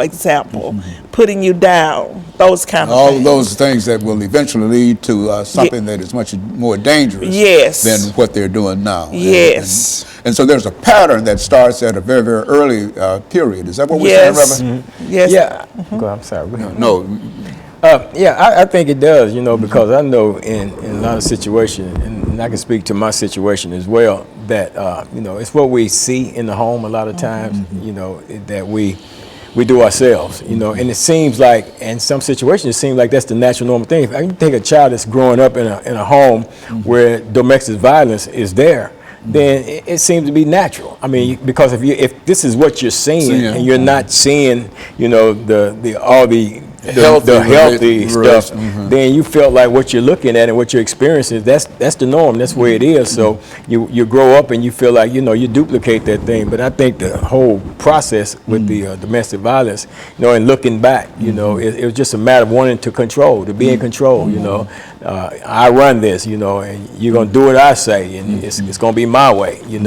example, putting you down, those kind of All of things. those things that will eventually lead to something that is much more dangerous Yes. than what they're doing now. Yes. And so there's a pattern that starts at a very, very early period. Is that what we're saying, Yes. Reverend? Yes. Yeah. Go, I'm sorry. Go ahead. No. Yeah, I think it does, because I know in a lot of situations, and I can speak to my situation as well, that, it's what we see in the home a lot of times, that we do ourselves, and it seems like, in some situations, it seems like that's the natural normal thing. If you take a child that's growing up in a home where domestic violence is there, then it seems to be natural. I mean, because if this is what you're seeing, and you're not seeing, the healthy stuff, then you felt like what you're looking at and what you're experiencing, that's the norm. That's where it is. So you grow up and you feel like, you duplicate that thing. But I think the whole process with the domestic violence, and looking back, it was just a matter of wanting to control, to be in control, I run this, and you're going to do what I say, and it's going to be my way, and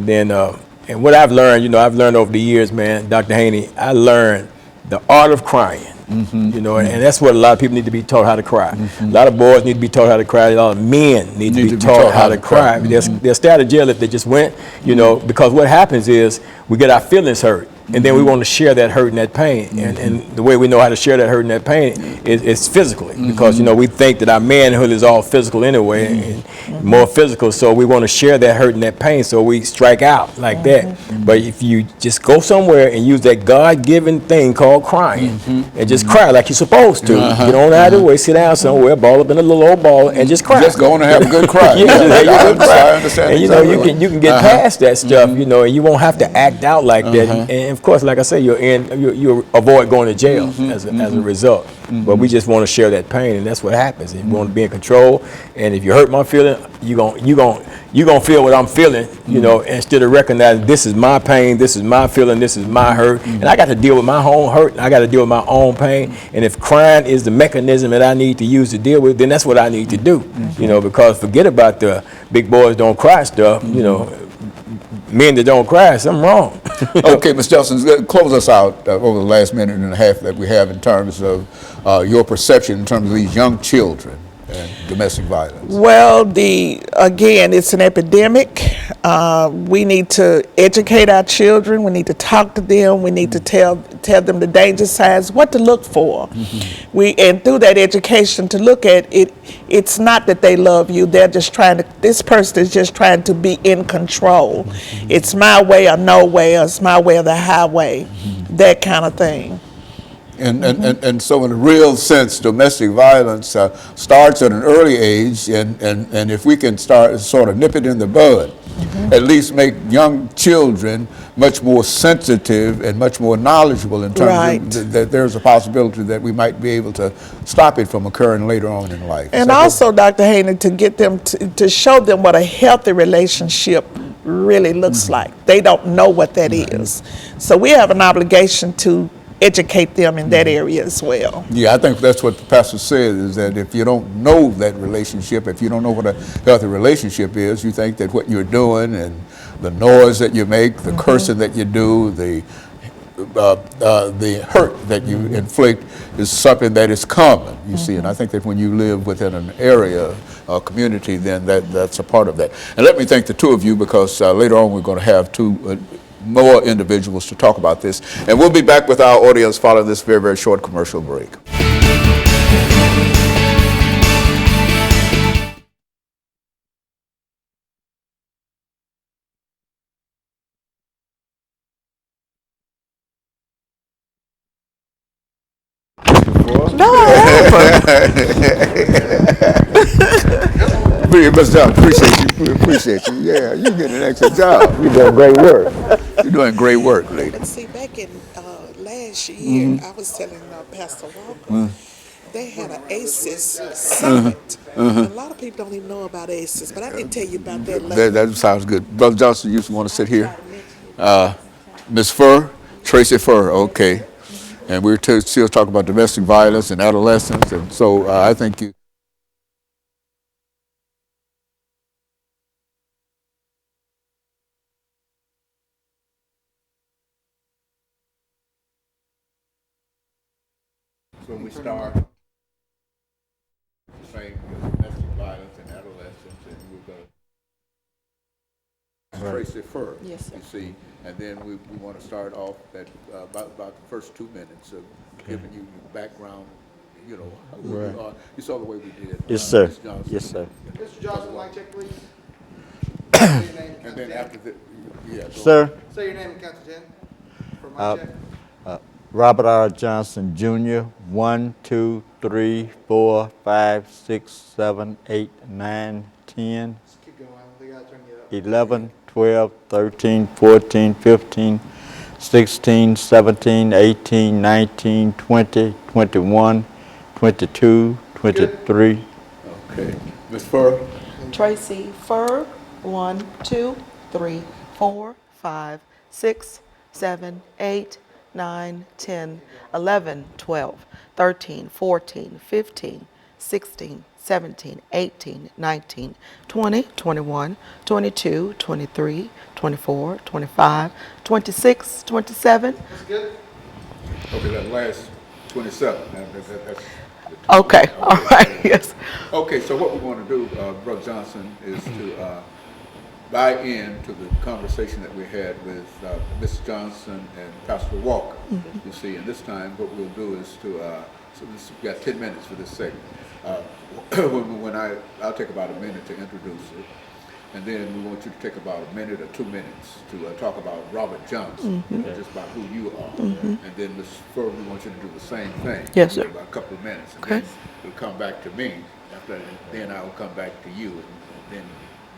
then, and what I've learned, I've learned over the years, man, Dr. Haney, I learned the art of crying. And that's what a lot of people need to be taught how to cry. A lot of boys need to be taught how to cry. A lot of men need to be taught how to cry. They'll stay out of jail if they just went, because what happens is we get our feelings hurt. And then we want to share that hurt and that pain. And the way we know how to share that hurt and that pain is physically. Because, we think that our manhood is all physical anyway, and more physical. So we want to share that hurt and that pain, so we strike out like that. But if you just go somewhere and use that God-given thing called crying, and just cry like you're supposed to, get on out of the way, sit down somewhere, ball up in a little old ball, and just cry. Just go on and have a good cry. I understand. And you can get past that stuff, and you won't have to act out like that. And of course, like I say, you avoid going to jail as a result. But we just want to share that pain, and that's what happens. And you want to be in control. And if you hurt my feeling, you gonna feel what I'm feeling, instead of recognizing this is my pain, this is my feeling, this is my hurt, and I got to deal with my own hurt. And I got to deal with my own pain. And if crying is the mechanism that I need to use to deal with, then that's what I need to do. Because forget about the big boys don't cry stuff. Men that don't cry, something wrong. Okay, Ms. Johnson, close us out over the last minute and a half that we have in terms of your perception in terms of these young children and domestic violence. Well, again, it's an epidemic. We need to educate our children. We need to talk to them. We need to tell them the danger signs, what to look for. And through that education, to look at it, it's not that they love you. They're just this person is just trying to be in control. It's my way or no way, or it's my way or the highway, that kind of thing. And so in a real sense, domestic violence starts at an early age, and if we can start sort of nip it in the bud, at least make young children much more sensitive and much more knowledgeable in terms of that there's a possibility that we might be able to stop it from occurring later on in life. And also, Dr. Haney, to get them to show them what a healthy relationship really looks like. They don't know what that is. So we have an obligation to educate them in that area as well. Yeah, I think that's what the pastor said, is that if you don't know that relationship, if you don't know what a healthy relationship is, you think that what you're doing and the noise that you make, the cursing that you do, the hurt that you inflict is something that is common, you see. And I think that when you live within an area, a community, then that's a part of that. And let me thank the two of you, because later on we're going to have two more individuals to talk about this. And we'll be back with our audience following this very, very short commercial break. Mr. John, appreciate you. Yeah, you did an excellent job. You're doing great work. You're doing great work, lady. But see, back in last year, I was telling Pastor Walker, they had an ACEs summit. A lot of people don't even know about ACEs, but I can tell you about that later. That sounds good. Brother Johnson, you want to sit here? Ms. Furr, Tracy Furr, okay. And we're still talking about domestic violence and adolescents, and so I think you when we start saying domestic violence and adolescents, and we're going to Tracy Furr, Yes, sir. you see, and then we want to start off at about the first 2 minutes of giving you your background, you know, who you are. You saw the way we did. Yes, sir. Ms. Johnson. Yes, sir. Mr. Johnson, mic check, please. And then after the, yeah. go Sir, Say your name and count to 10 for mic check. Robert R. Johnson Jr., 1, 2, 3, 4, 5, 6, 7, 8, 9, 10, Just keep going. They gotta turn you up. 11, 12, 13, 14, 15, 16, 17, 18, 19, 20, 21, 22, 23. Okay. Ms. Furr? Tracy Furr, 1, 2, 3, 4, 5, 6, 7, 8, 9, 10, 11, 12, 13, 14, 15, 16, 17, 18, 19, 20, 21, 22, 23, 24, 25, 26, 27. That's good. Okay, that last 27. That's Okay, all right, yes. okay, so what we want to do, Brother Johnson, is to buy in to the conversation that we had with Ms. Johnson and Pastor Walker. You see, and this time what we'll do is to, so this, we've got 10 minutes for this segment. I'll take about a minute to introduce it, and then we want you to take about a minute or 2 minutes to talk about Robert Johnson, you know, just about who you are. And then Ms. Furr, we want you to do the same thing. Yes, sir. About a couple of minutes. And Okay. then it'll come back to me. After that, then I'll come back to you, and then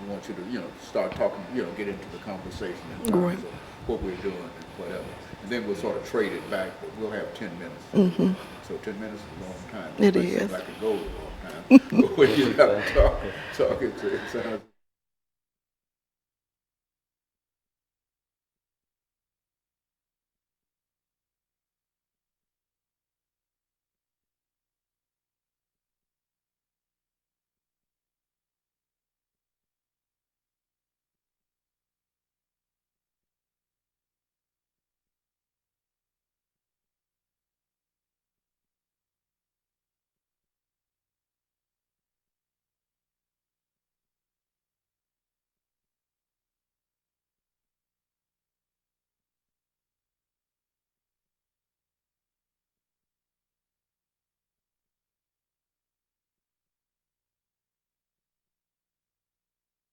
we want you to, you know, start talking, you know, get into the conversation in terms Right. of what we're doing and whatever. And then we'll sort of trade it back, but we'll have 10 minutes. So 10 minutes is a long time. It might is. seem like a goal a long time. But when you have to talk it sounds.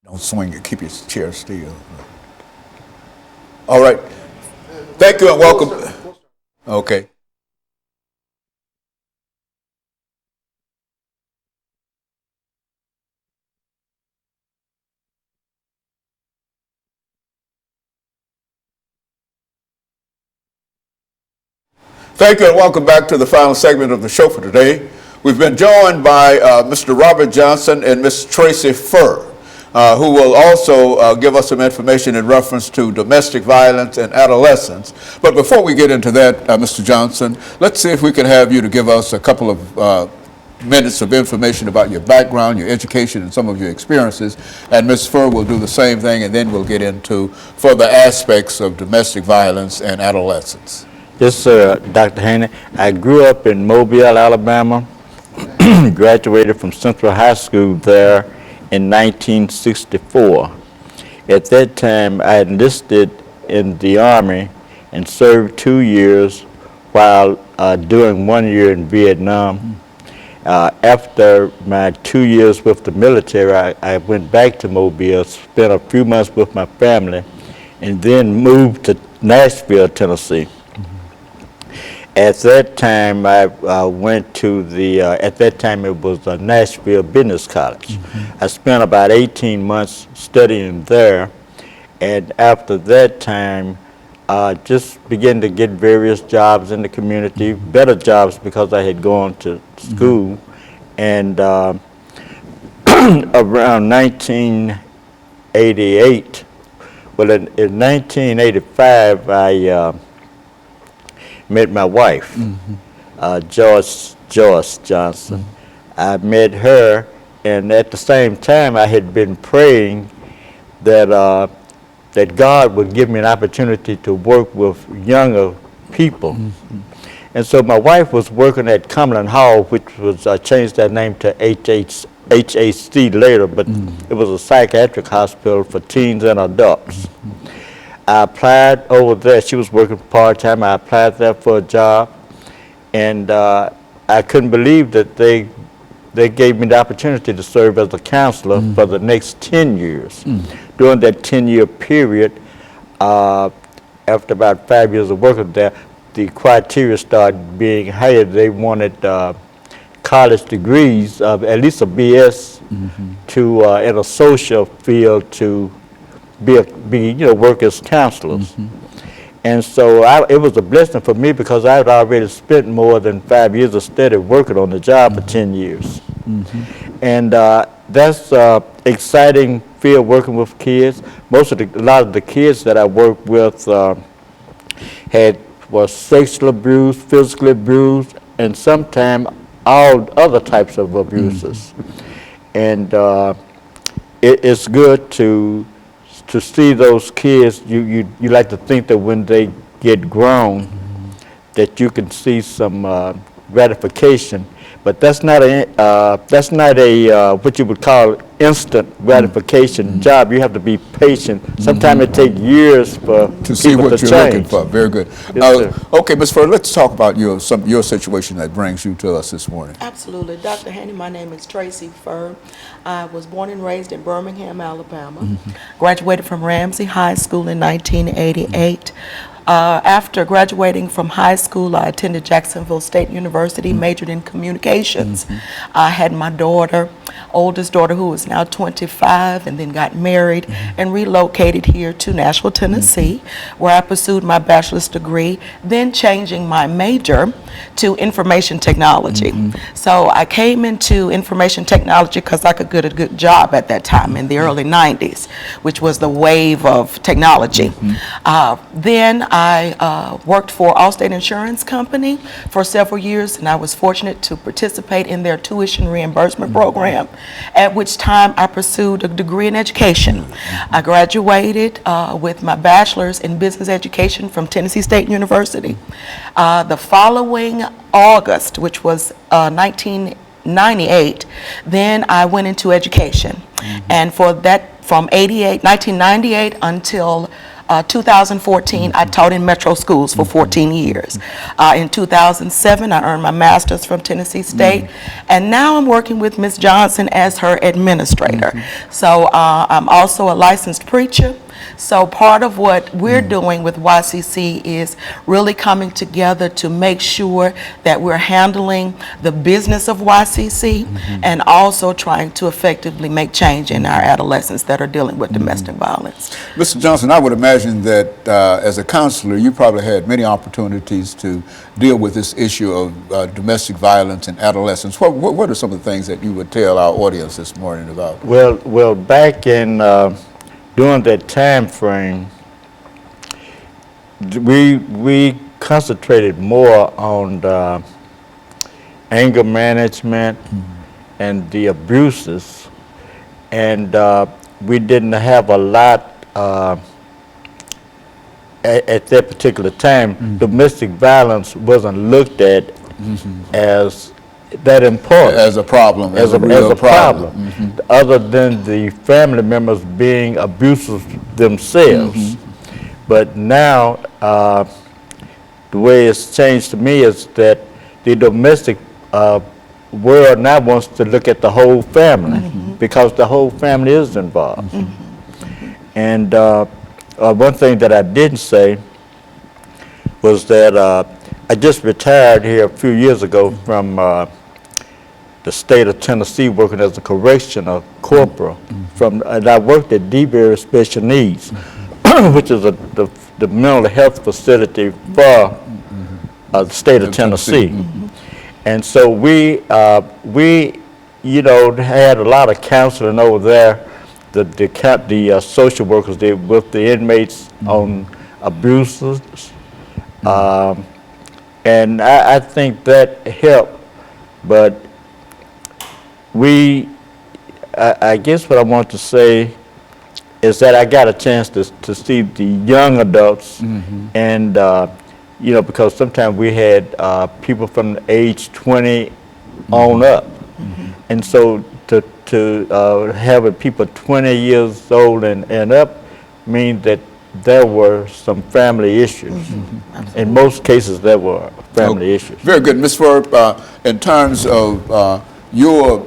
Don't swing it. Keep your chair still. All right. Thank you and welcome. Okay. Thank you and welcome back to the final segment of the show for today. We've been joined by Mr. Robert Johnson and Ms. Tracy Furr, who will also give us some information in reference to domestic violence and adolescents. But before we get into that, Mr. Johnson, let's see if we can have you to give us a couple of minutes of information about your background, your education, and some of your experiences. And Ms. Furr will do the same thing, and then we'll get into further aspects of domestic violence and adolescence. Yes, sir, Dr. Haney. I grew up in Mobile, Alabama, graduated from Central High School there in 1964. At that time, I enlisted in the Army and served 2 years while doing 1 year in Vietnam. After my 2 years with the military, I went back to Mobile, spent a few months with my family, and then moved to Nashville, Tennessee. At that time, I went to the, at that time it was Nashville Business College. I spent about 18 months studying there, and after that time, just began to get various jobs in the community, better jobs because I had gone to school. And around 1988, well, in 1985, I met my wife, Joyce Johnson. I met her, and at the same time, I had been praying that that God would give me an opportunity to work with younger people. And so my wife was working at Cumberland Hall, which was, changed that name to HAC later, but it was a psychiatric hospital for teens and adults. I applied over there. She was working part-time. I applied there for a job, and I couldn't believe that they gave me the opportunity to serve as a counselor for the next 10 years. During that 10-year period, after about 5 years of working there, the criteria started being higher. They wanted college degrees, at least a BS, to in a social field to work as counselors. And so it was a blessing for me because I had already spent more than 5 years of steady working on the job for 10 years. And that's exciting field working with kids. A lot of the kids that I worked with were sexually abused, physically abused, and sometimes all other types of abuses. And it's good to see those kids. You like to think that when they get grown, that you can see some gratification, but that's not a what you would call instant gratification job. You have to be patient. Sometimes it takes years for to see people what to you're change. looking for. Very good. Yes, Okay, Ms. Furr, let's talk about your situation that brings you to us this morning. Absolutely. Dr. Haney, my name is Tracy Furr. I was born and raised in Birmingham, Alabama. Graduated from Ramsey High School in 1988. After graduating from high school, I attended Jacksonville State University, majored in communications. I had my oldest daughter, who is now 25, and then got married and relocated here to Nashville, Tennessee, where I pursued my bachelor's degree, then changing my major to information technology. So I came into information technology because I could get a good job at that time in the early 90s, which was the wave of technology. Then I worked for Allstate Insurance Company for several years, and I was fortunate to participate in their tuition reimbursement program, at which time I pursued a degree in education. I graduated with my bachelor's in business education from Tennessee State University. The following August, which was 1998, then I went into education. And for that, from 1998 until 2014, I taught in metro schools for 14 years. In 2007, I earned my master's from Tennessee State, and now I'm working with Ms. Johnson as her administrator. So I'm also a licensed preacher. So part of what we're doing with YCC is really coming together to make sure that we're handling the business of YCC and also trying to effectively make change in our adolescents that are dealing with domestic violence. Mr. Johnson, I would imagine that as a counselor, you probably had many opportunities to deal with this issue of domestic violence in adolescents. What are some of the things that you would tell our audience this morning about? Well, back in during that time frame, we concentrated more on the anger management and the abuses, and we didn't have a lot at that particular time. Domestic violence wasn't looked at as that important. As a problem, as a real problem. Other than the family members being abusive themselves. But now, the way it's changed to me is that the domestic world now wants to look at the whole family because the whole family is involved. And one thing that I didn't say was that I just retired here a few years ago from the state of Tennessee, working as a correctional corporal. And I worked at DeBerry Special Needs, which is the mental health facility for the state of Tennessee. And so we had a lot of counseling over there. The social workers did with the inmates on abuses. And I think that helped, but I guess what I want to say is that I got a chance to see the young adults and you know, because sometimes we had people from the age 20 on up. And so to having people 20 years old and up means that there were some family issues. In most cases, there were family issues. Very good. Ms. Furr, in terms of your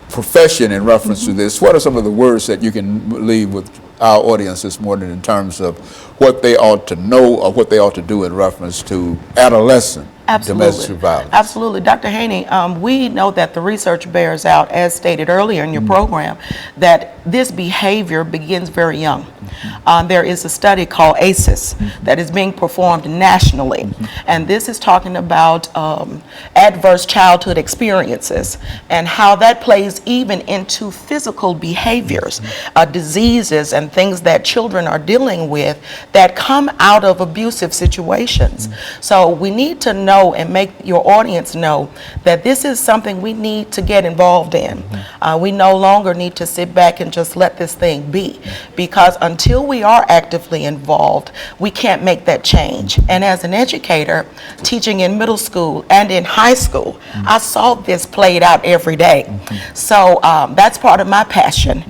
profession in reference to this, what are some of the words that you can leave with our audience this morning in terms of what they ought to know or what they ought to do in reference to adolescent domestic violence? Absolutely. Dr. Haney, we know that the research bears out, as stated earlier in your program, that this behavior begins very young. There is a study called ACEs that is being performed nationally, and this is talking about adverse childhood experiences and how that plays even into physical behaviors, diseases and things that children are dealing with that come out of abusive situations. So we need to know and make your audience know that this is something we need to get involved in. We no longer need to sit back and just let this thing be, because until we are actively involved, we can't make that change. And as an educator teaching in middle school and in high school, I saw this played out every day. So that's part of my passion,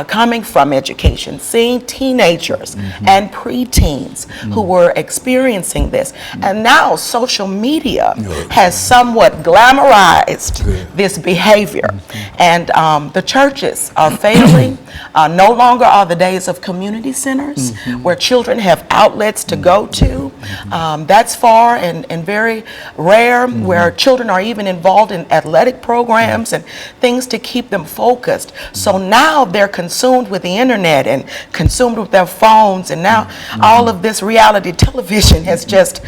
coming from education, seeing teenagers and preteens who were experiencing this. And now social media has somewhat glamorized this behavior. And the churches are failing. No longer are the days of community centers where children have outlets to go to. That's far and very rare, where children are even involved in athletic programs and things to keep them focused. So now they're consumed with the internet and consumed with their phones, and now all of this reality television has just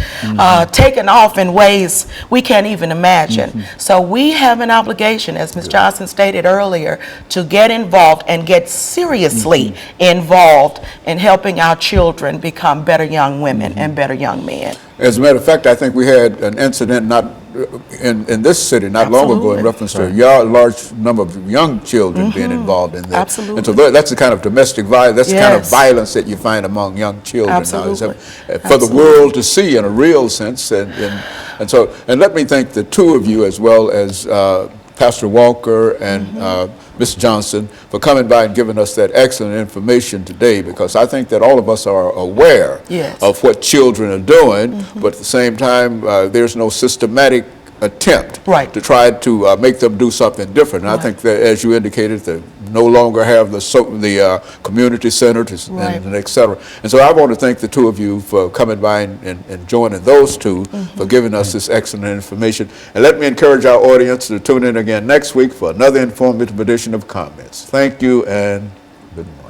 taken off in ways we can't even imagine. So we have an obligation, as Ms. Johnson stated earlier, to get involved and get seriously involved in helping our children become better young women and better young men. As a matter of fact, I think we had an incident not in this city not long ago in reference to a large number of young children being involved in that. Absolutely. And so that's the kind of domestic violence, that's the kind of violence that you find among young children now. So, for the world to see in a real sense. And so let me thank the two of you, as well as Pastor Walker and Ms. Johnson, for coming by and giving us that excellent information today, because I think that all of us are aware of what children are doing, but at the same time, there's no systematic attempt to try to make them do something different. And I think that, as you indicated, they no longer have the community centers and et cetera. And so I want to thank the two of you for coming by and joining those two for giving us this excellent information. And let me encourage our audience to tune in again next week for another informative edition of Comments. Thank you and good night.